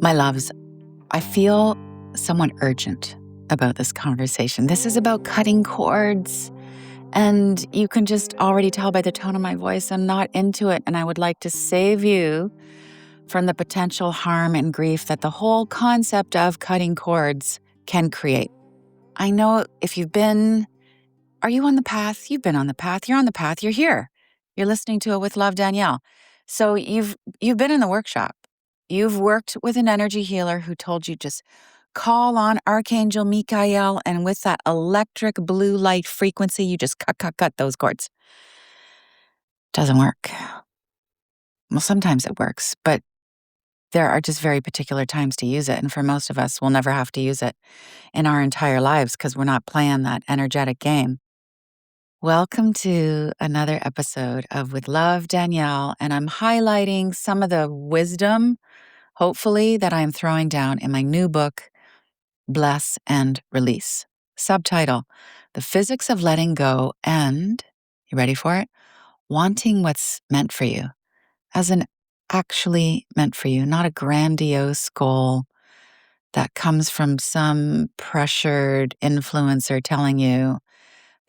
My loves, I feel somewhat urgent about this conversation. This is about cutting cords. And you can just already tell by the tone of my voice, I'm not into it. And I would like to save you from the potential harm and grief that the whole concept of cutting cords can create. I know if are you on the path? You've been on the path. You're on the path. You're here. You're listening to it with Love, Danielle. So you've been in the workshop. You've worked with an energy healer who told you just call on Archangel Michael, and with that electric blue light frequency, you just cut those cords. Doesn't work. Well, sometimes it works, but there are just very particular times to use it. And for most of us, we'll never have to use it in our entire lives because we're not playing that energetic game. Welcome to another episode of With Love, Danielle, and I'm highlighting some of the wisdom, hopefully, that I'm throwing down in my new book, Bless and Release. Subtitle, The Physics of Letting Go and, you ready for it? Wanting what's meant for you, as an actually meant for you, not a grandiose goal that comes from some pressured influencer telling you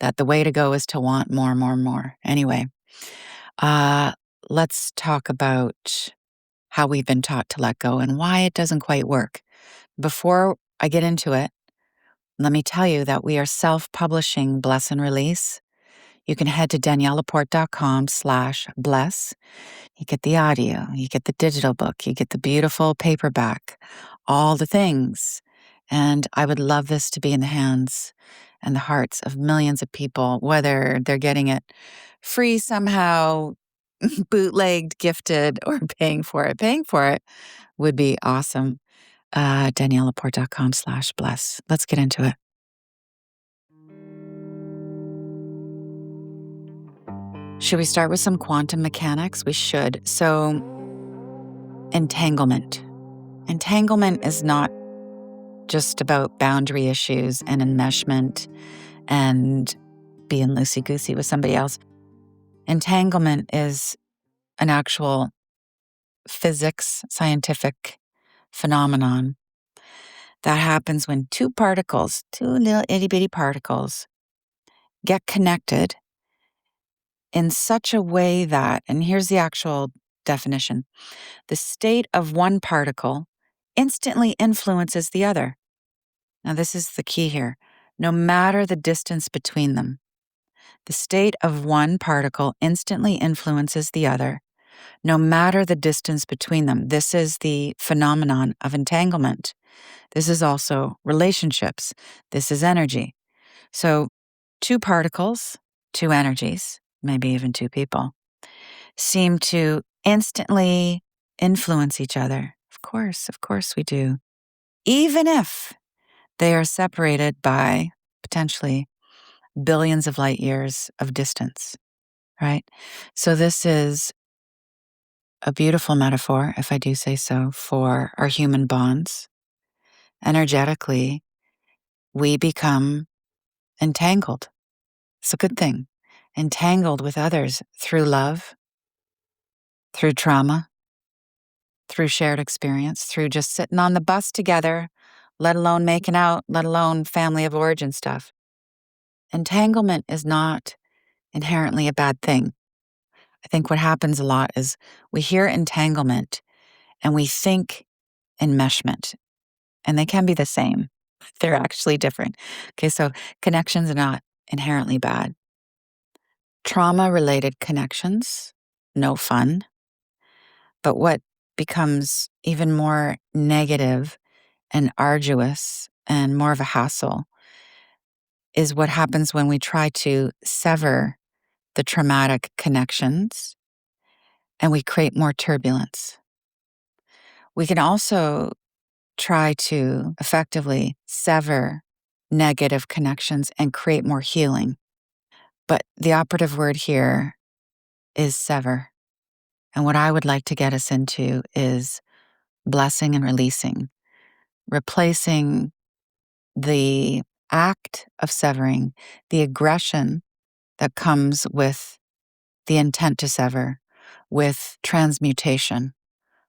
that the way to go is to want more, more, more. Anyway, let's talk about how we've been taught to let go and why it doesn't quite work. Before I get into it, let me tell you that we are self-publishing Bless and Release. You can head to daniellelaporte.com/bless. You get the audio, you get the digital book, you get the beautiful paperback, all the things. And I would love this to be in the hands and the hearts of millions of people, whether they're getting it free somehow, bootlegged, gifted, or paying for it. Paying for it would be awesome. daniellelaporte.com/bless. Let's get into it. Should we start with some quantum mechanics? We should. So, entanglement. Entanglement is not just about boundary issues and enmeshment and being loosey-goosey with somebody else. Entanglement is an actual physics, scientific phenomenon that happens when two little itty-bitty particles, get connected in such a way that, and here's the actual definition, the state of one particle instantly influences the other. Now, this is the key here. No matter the distance between them, the state of one particle instantly influences the other, no matter the distance between them. This is the phenomenon of entanglement. This is also relationships. This is energy. So, two particles, two energies, maybe even two people, seem to instantly influence each other. Of course we do. Even if they are separated by potentially billions of light years of distance, right? So this is a beautiful metaphor, if I do say so, for our human bonds. Energetically, we become entangled. It's a good thing. Entangled with others through love, through trauma, through shared experience, through just sitting on the bus together, let alone making out, let alone family of origin stuff. Entanglement is not inherently a bad thing. I think what happens a lot is we hear entanglement and we think enmeshment, and they can be the same. They're actually different. Okay, so connections are not inherently bad. Trauma-related connections, no fun. But what becomes even more negative and arduous and more of a hassle is what happens when we try to sever the traumatic connections and we create more turbulence. We can also try to effectively sever negative connections and create more healing. But the operative word here is sever. And what I would like to get us into is blessing and releasing, replacing the act of severing, the aggression that comes with the intent to sever, with transmutation,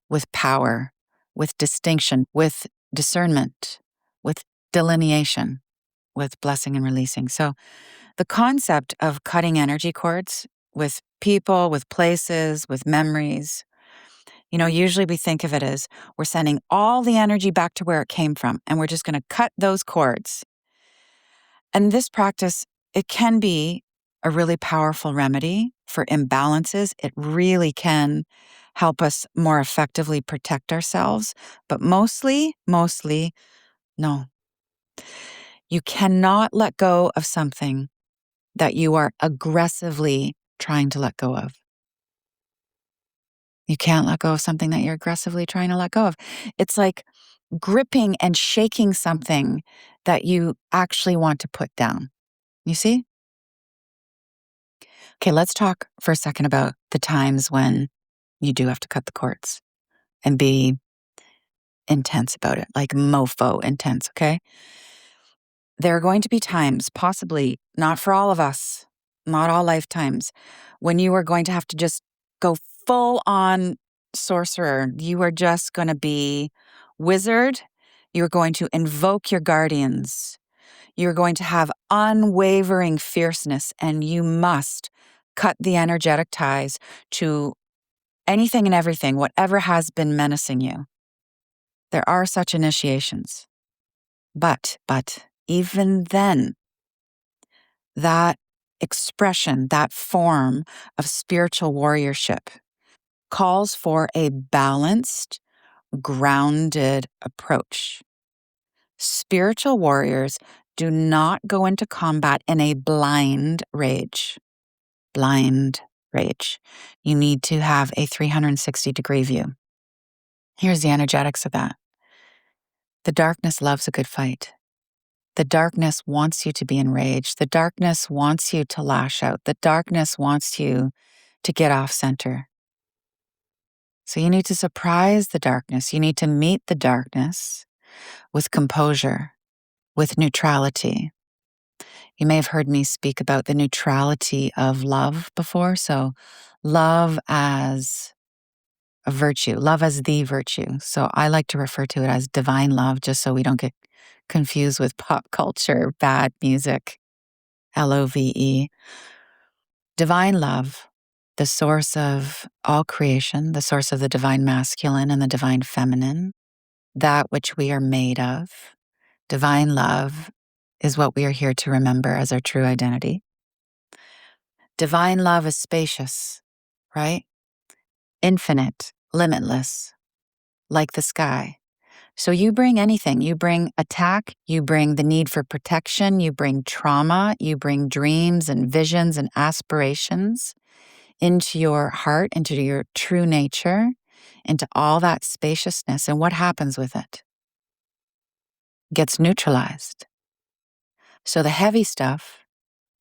with power, with distinction, with discernment, with delineation, with blessing and releasing. So the concept of cutting energy cords with people, with places, with memories, usually we think of it as we're sending all the energy back to where it came from, and we're just going to cut those cords. And this practice, it can be a really powerful remedy for imbalances. It really can help us more effectively protect ourselves. But mostly, no. You cannot let go of something that you are aggressively trying to let go of. You can't let go of something that you're aggressively trying to let go of. It's like gripping and shaking something that you actually want to put down. You see? Okay, let's talk for a second about the times when you do have to cut the cords and be intense about it, like mofo intense, okay? There are going to be times, possibly not for all of us, not all lifetimes, when you are going to have to just go full on sorcerer. You are just going to be wizard. You're going to invoke your guardians. You're going to have unwavering fierceness, and you must cut the energetic ties to anything and everything, whatever has been menacing you. There are such initiations. But even then, that expression, that form of spiritual warriorship calls for a balanced, grounded approach. Spiritual warriors do not go into combat in a blind rage. Blind rage. You need to have a 360-degree view. Here's the energetics of that. The darkness loves a good fight. The darkness wants you to be enraged. The darkness wants you to lash out. The darkness wants you to get off center. So you need to surprise the darkness. You need to meet the darkness with composure, with neutrality. You may have heard me speak about the neutrality of love before. So love as a virtue, love as the virtue. So I like to refer to it as divine love, just so we don't get confused with pop culture, bad music, LOVE. Divine love, the source of all creation, the source of the divine masculine and the divine feminine, that which we are made of. Divine love is what we are here to remember as our true identity. Divine love is spacious, right? Infinite, limitless, like the sky. So you bring anything. You bring attack, you bring the need for protection, you bring trauma, you bring dreams and visions and aspirations into your heart, into your true nature, into all that spaciousness. And what happens with it? Gets neutralized. So the heavy stuff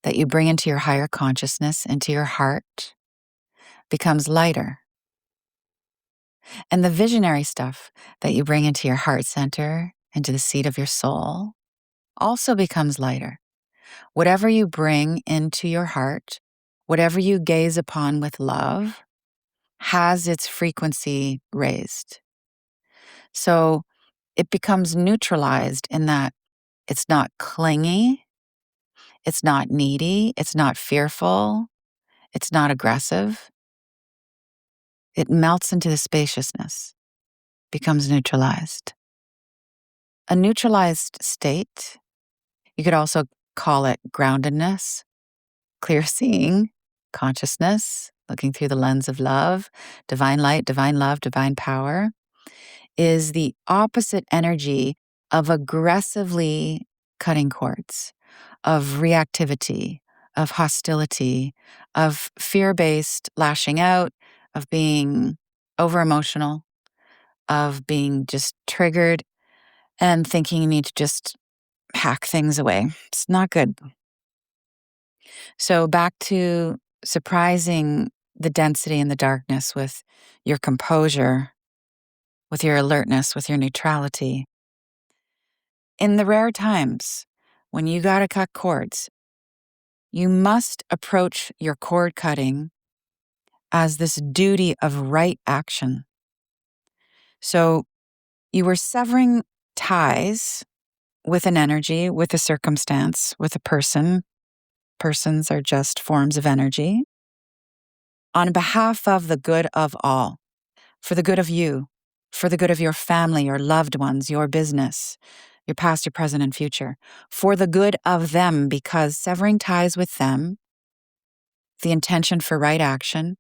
that you bring into your higher consciousness, into your heart, becomes lighter. And the visionary stuff that you bring into your heart center, into the seat of your soul, also becomes lighter. Whatever you bring into your heart, whatever you gaze upon with love, has its frequency raised. So it becomes neutralized in that it's not clingy, it's not needy, it's not fearful, it's not aggressive. It melts into the spaciousness, becomes neutralized. A neutralized state, you could also call it groundedness, clear seeing, consciousness, looking through the lens of love, divine light, divine love, divine power, is the opposite energy of aggressively cutting cords, of reactivity, of hostility, of fear-based lashing out, of being over-emotional, of being just triggered and thinking you need to just hack things away. It's not good. So back to surprising the density and the darkness with your composure, with your alertness, with your neutrality. In the rare times when you gotta cut cords, you must approach your cord cutting as this duty of right action. So You were severing ties with an energy, with a circumstance, with a person. Persons are just forms of energy on behalf of the good of all, for the good of you, for the good of your family, your loved ones, your business, your past, your present, and future, for the good of them, because severing ties with them, the intention for right action,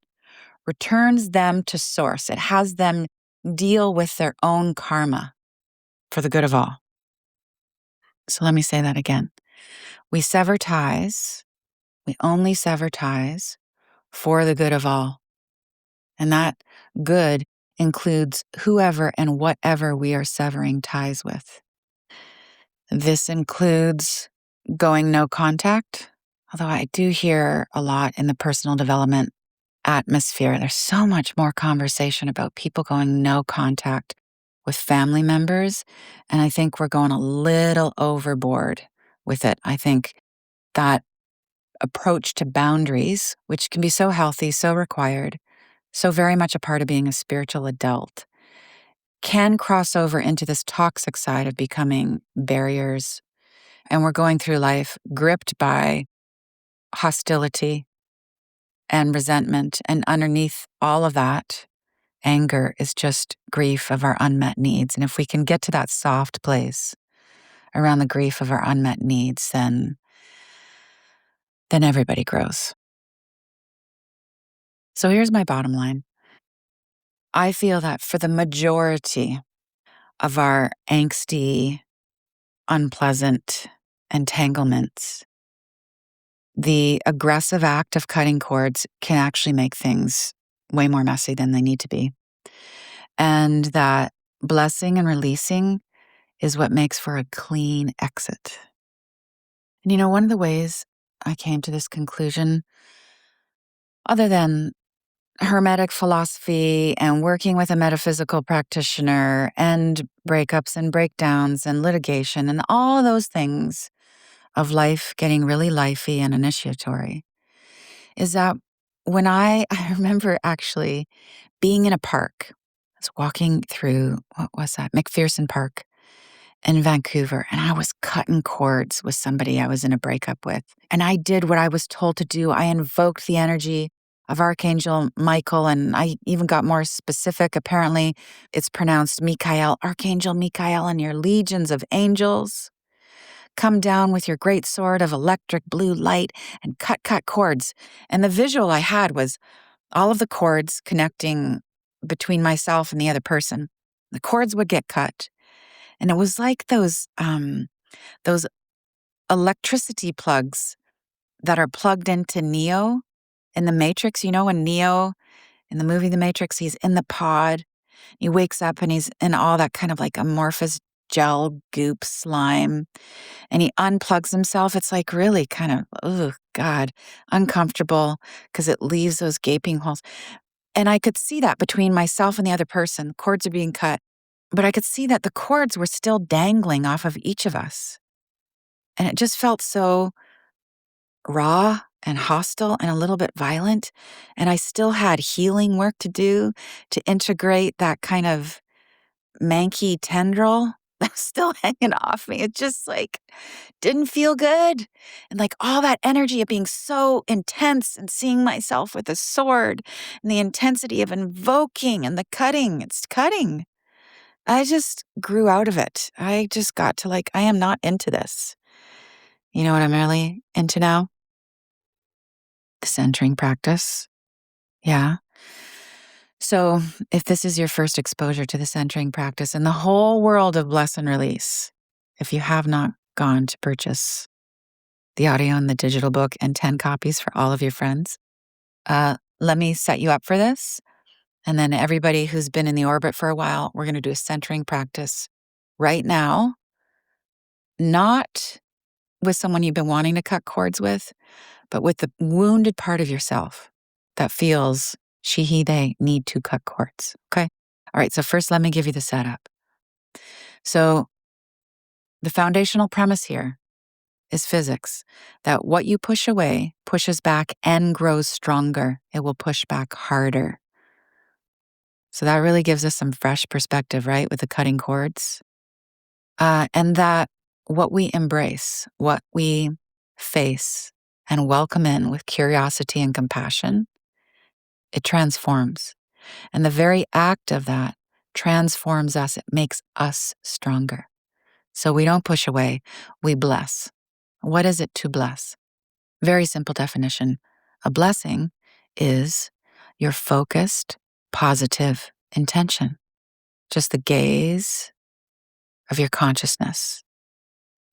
returns them to source. It has them deal with their own karma for the good of all. So let me say that again. We sever ties. We only sever ties for the good of all. And that good includes whoever and whatever we are severing ties with. This includes going no contact, although I do hear a lot in the personal development atmosphere. There's so much more conversation about people going no contact with family members, and I think we're going a little overboard with it. I think that approach to boundaries, which can be so healthy, so required, so very much a part of being a spiritual adult, can cross over into this toxic side of becoming barriers. And we're going through life gripped by hostility and resentment. And underneath all of that, anger is just grief of our unmet needs. And if we can get to that soft place around the grief of our unmet needs, then everybody grows. So here's my bottom line. I feel that for the majority of our angsty, unpleasant entanglements, the aggressive act of cutting cords can actually make things way more messy than they need to be. And that blessing and releasing is what makes for a clean exit. And one of the ways I came to this conclusion, other than Hermetic philosophy and working with a metaphysical practitioner and breakups and breakdowns and litigation and all those things of life getting really lifey and initiatory, is that when I remember actually being in a park. I was walking through, what was that? McPherson Park in Vancouver, and I was cutting cords with somebody I was in a breakup with. And I did what I was told to do. I invoked the energy of Archangel Michael, and I even got more specific. Apparently, it's pronounced Michael, Archangel Michael, and your legions of angels. Come down with your great sword of electric blue light and cut cords. And the visual I had was all of the cords connecting between myself and the other person. The cords would get cut. And it was like those electricity plugs that are plugged into Neo in the Matrix. When Neo in the movie The Matrix, he's in the pod. He wakes up and he's in all that kind of like amorphous gel goop slime. And he unplugs himself. It's like really kind of, oh God, uncomfortable because it leaves those gaping holes. And I could see that between myself and the other person. Cords are being cut. But I could see that the cords were still dangling off of each of us. And it just felt so raw and hostile and a little bit violent. And I still had healing work to do to integrate that kind of manky tendril that was still hanging off me. It just didn't feel good. And all that energy of being so intense and seeing myself with a sword and the intensity of invoking and the cutting. It's cutting. I just grew out of it. I just got to I am not into this. You know what I'm really into now? The centering practice. Yeah. So if this is your first exposure to the centering practice and the whole world of bless and release, if you have not gone to purchase the audio and the digital book and 10 copies for all of your friends, let me set you up for this. And then everybody who's been in the orbit for a while, we're going to do a centering practice right now. Not with someone you've been wanting to cut cords with, but with the wounded part of yourself that feels she, he, they need to cut cords. Okay. All right. So first, let me give you the setup. So the foundational premise here is physics, that what you push away pushes back and grows stronger. It will push back harder. So that really gives us some fresh perspective, right, with the cutting cords. And that what we embrace, what we face and welcome in with curiosity and compassion, it transforms. And the very act of that transforms us. It makes us stronger. So we don't push away, we bless. What is it to bless? Very simple definition. A blessing is your focused, positive intention, just the gaze of your consciousness,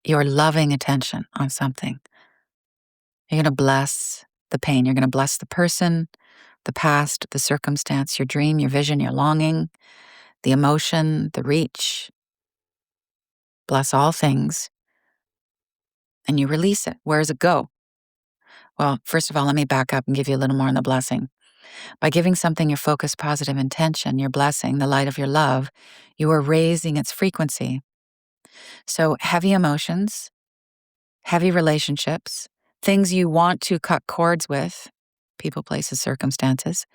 your loving attention on something. You're going to bless the pain. You're going to bless the person, the past, the circumstance, your dream, your vision, your longing, the emotion, the reach. Bless all things. And you release it. Where does it go? Well, first of all, let me back up and give you a little more on the blessing. By giving something your focused, positive intention, your blessing, the light of your love, you are raising its frequency. So heavy emotions, heavy relationships, things you want to cut cords with, people, places, circumstances,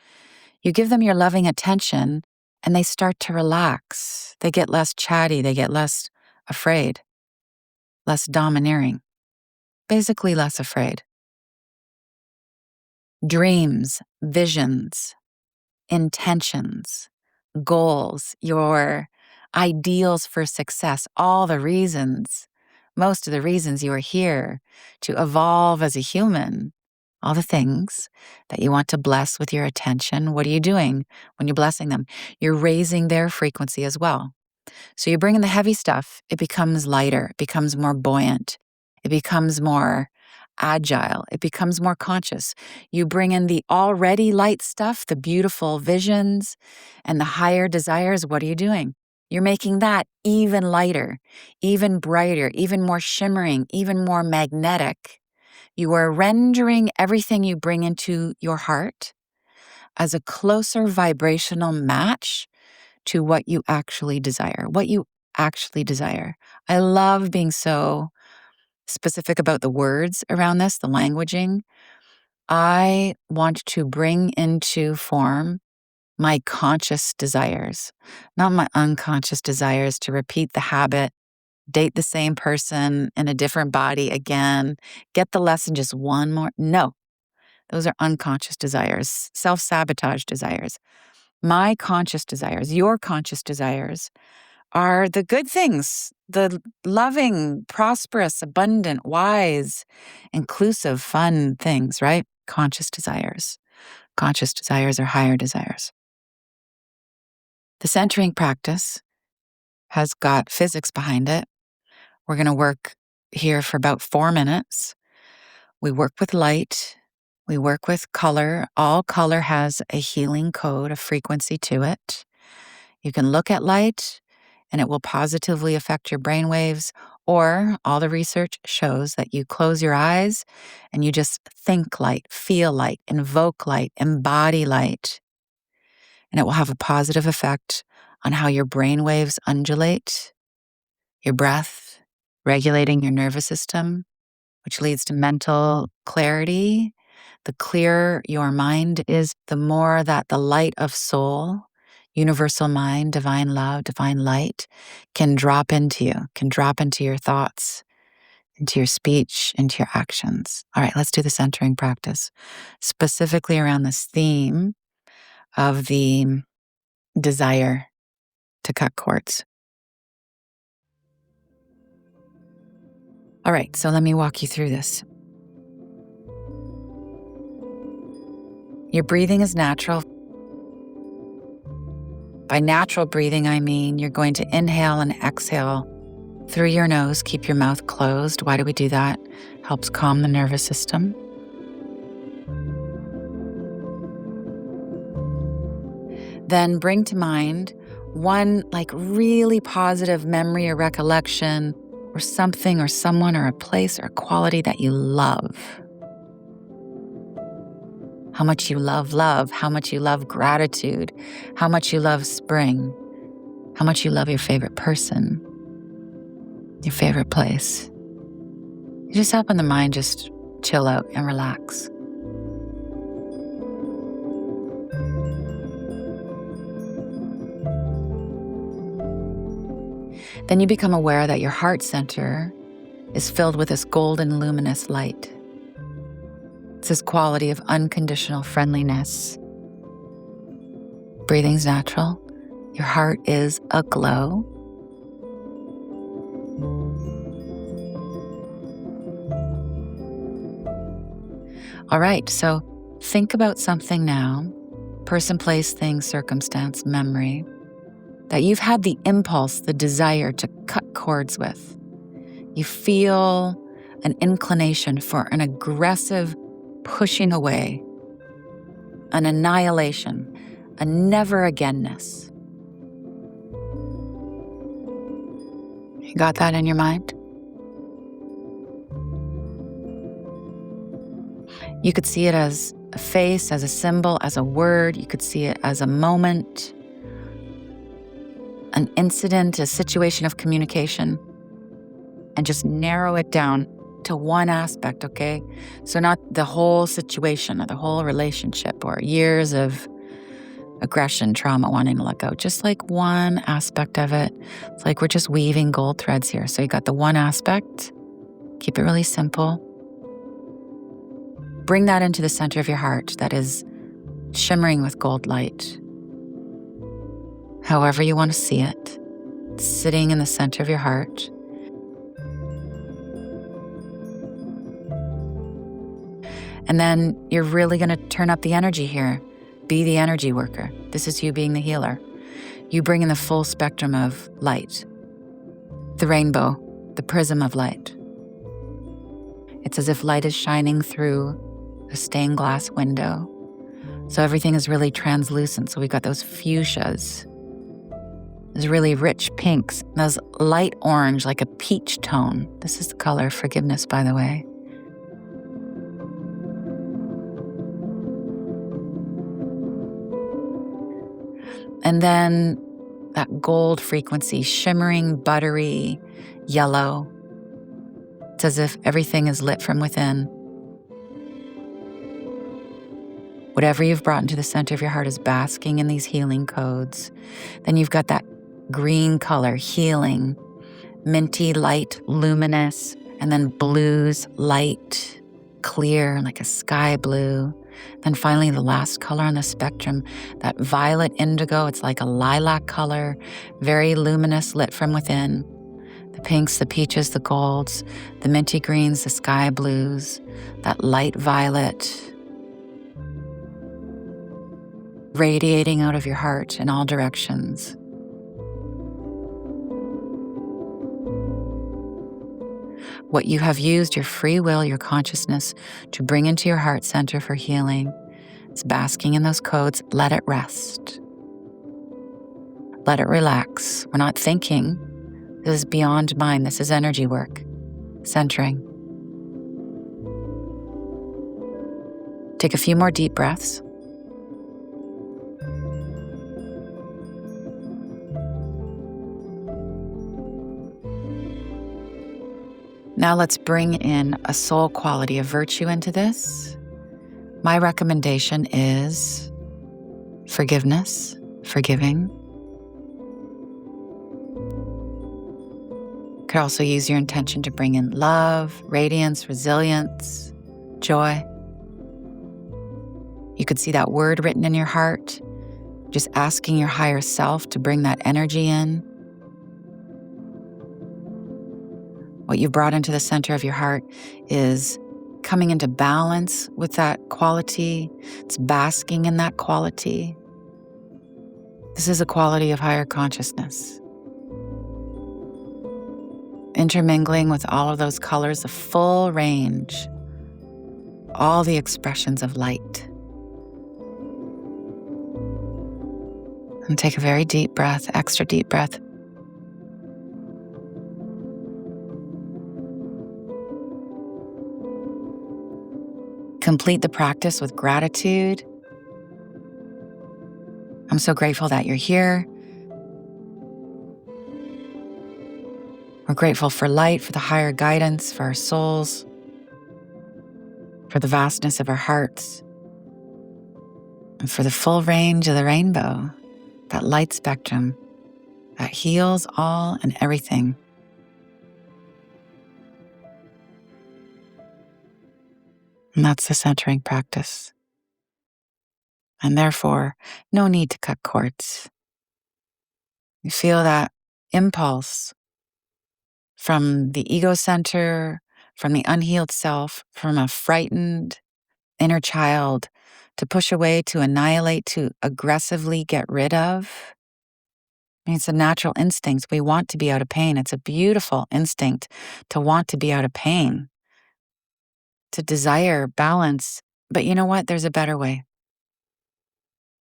you give them your loving attention and they start to relax. They get less chatty. They get less afraid, less domineering, basically less afraid. Dreams, visions, intentions, goals, your ideals for success, all the reasons, most of the reasons you are here to evolve as a human, all the things that you want to bless with your attention. What are you doing when you're blessing them? You're raising their frequency as well. So you bring in the heavy stuff, it becomes lighter, it becomes more buoyant, it becomes more agile, it becomes more conscious. You bring in the already light stuff, the beautiful visions and the higher desires. What are you doing? You're making that even lighter, even brighter, even more shimmering, even more magnetic. You are rendering everything you bring into your heart as a closer vibrational match to what you actually desire, what you actually desire. I love being so specific about the words around this, the languaging. I want to bring into form my conscious desires, not my unconscious desires to repeat the habit, date the same person in a different body again, get the lesson just one more. No, those are unconscious desires, self-sabotage desires. My conscious desires, your conscious desires, are the good things, the loving, prosperous, abundant, wise, inclusive, fun things, right? Conscious desires. Conscious desires are higher desires. The centering practice has got physics behind it. We're going to work here for about 4 minutes. We work with light. We work with color. All color has a healing code, a frequency to it. You can look at light and it will positively affect your brainwaves, or all the research shows that you close your eyes and you just think light, feel light, invoke light, embody light. And it will have a positive effect on how your brainwaves undulate, your breath, regulating your nervous system, which leads to mental clarity. The clearer your mind is, the more that the light of soul, universal mind, divine love, divine light can drop into you, can drop into your thoughts, into your speech, into your actions. All right, let's do the centering practice, specifically around this theme of the desire to cut cords. All right, so let me walk you through this. Your breathing is natural. By natural breathing, I mean you're going to inhale and exhale through your nose. Keep your mouth closed. Why do we do that? Helps calm the nervous system. Then bring to mind one really positive memory or recollection or something or someone or a place or a quality that you love. How much you love love, how much you love gratitude, how much you love spring, how much you love your favorite person, your favorite place. You just helping the mind just chill out and relax. Then you become aware that your heart center is filled with this golden luminous light. It's this quality of unconditional friendliness. Breathing's natural. Your heart is aglow. All right, so think about something now, person, place, thing, circumstance, memory, that you've had the impulse, the desire to cut cords with. You feel an inclination for an aggressive pushing away, an annihilation, a never againness. You got that in your mind? You could see it as a face, as a symbol, as a word. You could see it as a moment, an incident, a situation of communication, and just narrow it down to one aspect, okay? So not the whole situation or the whole relationship or years of aggression, trauma, wanting to let go, just like one aspect of it. It's like we're just weaving gold threads here. So you got the one aspect, keep it really simple. Bring that into the center of your heart that is shimmering with gold light. However you want to see it, it's sitting in the center of your heart. And then you're really going to turn up the energy here. Be the energy worker. This is you being the healer. You bring in the full spectrum of light, the rainbow, the prism of light. It's as if light is shining through a stained glass window. So everything is really translucent. So we've got those fuchsias, those really rich pinks, those light orange, like a peach tone. This is the color of forgiveness, by the way. And then that gold frequency, shimmering, buttery, yellow. It's as if everything is lit from within. Whatever you've brought into the center of your heart is basking in these healing codes. Then you've got that green color, healing, minty, light, luminous, and then blues, light, clear, like a sky blue. Then finally, the last color on the spectrum, that violet indigo, it's like a lilac color, very luminous, lit from within. The pinks, the peaches, the golds, the minty greens, the sky blues, that light violet, radiating out of your heart in all directions. What you have used your free will, your consciousness to bring into your heart center for healing, it's basking in those codes. Let it rest. Let it relax. We're not thinking. This is beyond mind. This is energy work. Centering. Take a few more deep breaths. Now let's bring in a soul quality of virtue into this. My recommendation is forgiveness, forgiving. Could also use your intention to bring in love, radiance, resilience, joy. You could see that word written in your heart, just asking your higher self to bring that energy in. What you've brought into the center of your heart is coming into balance with that quality. It's basking in that quality. This is a quality of higher consciousness. Intermingling with all of those colors, the full range, all the expressions of light. And take a very deep breath, extra deep breath. Complete the practice with gratitude. I'm so grateful that you're here. We're grateful for light, for the higher guidance, for our souls, for the vastness of our hearts, and for the full range of the rainbow, that light spectrum. that heals all and everything. And that's the centering practice. And therefore, no need to cut cords. You feel that impulse from the ego center, from the unhealed self, from a frightened inner child to push away, to annihilate, to aggressively get rid of. I mean, it's a natural instinct. We want to be out of pain. It's a beautiful instinct to want to be out of pain, to desire balance. But you know what? There's a better way.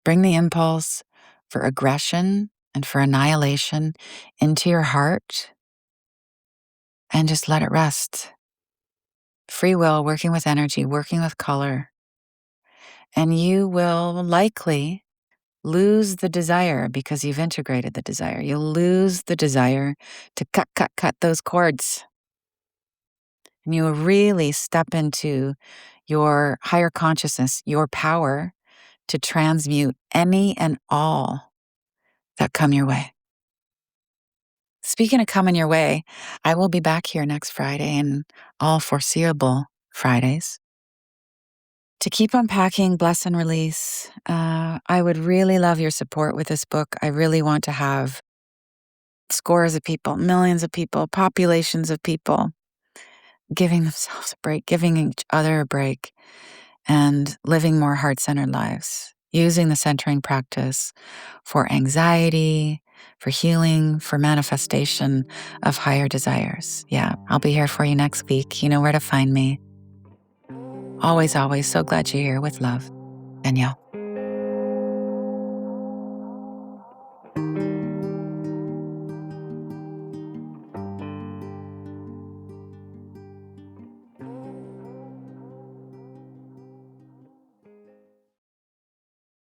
Bring the impulse for aggression and for annihilation into your heart and just let it rest. Free will, working with energy, working with color. And you will likely lose the desire because you've integrated the desire. You'll lose the desire to cut those cords. And you will really step into your higher consciousness, your power to transmute any and all that come your way. Speaking of coming your way, I will be back here next Friday and all foreseeable Fridays to keep unpacking Bless and Release. I would really love your support with this book. I really want to have scores of people, millions of people, populations of people giving themselves a break, giving each other a break, and living more heart-centered lives, using the centering practice for anxiety, for healing, for manifestation of higher desires. Yeah, I'll be here for you next week. You know where to find me. Always, always so glad you're here with love. Danielle.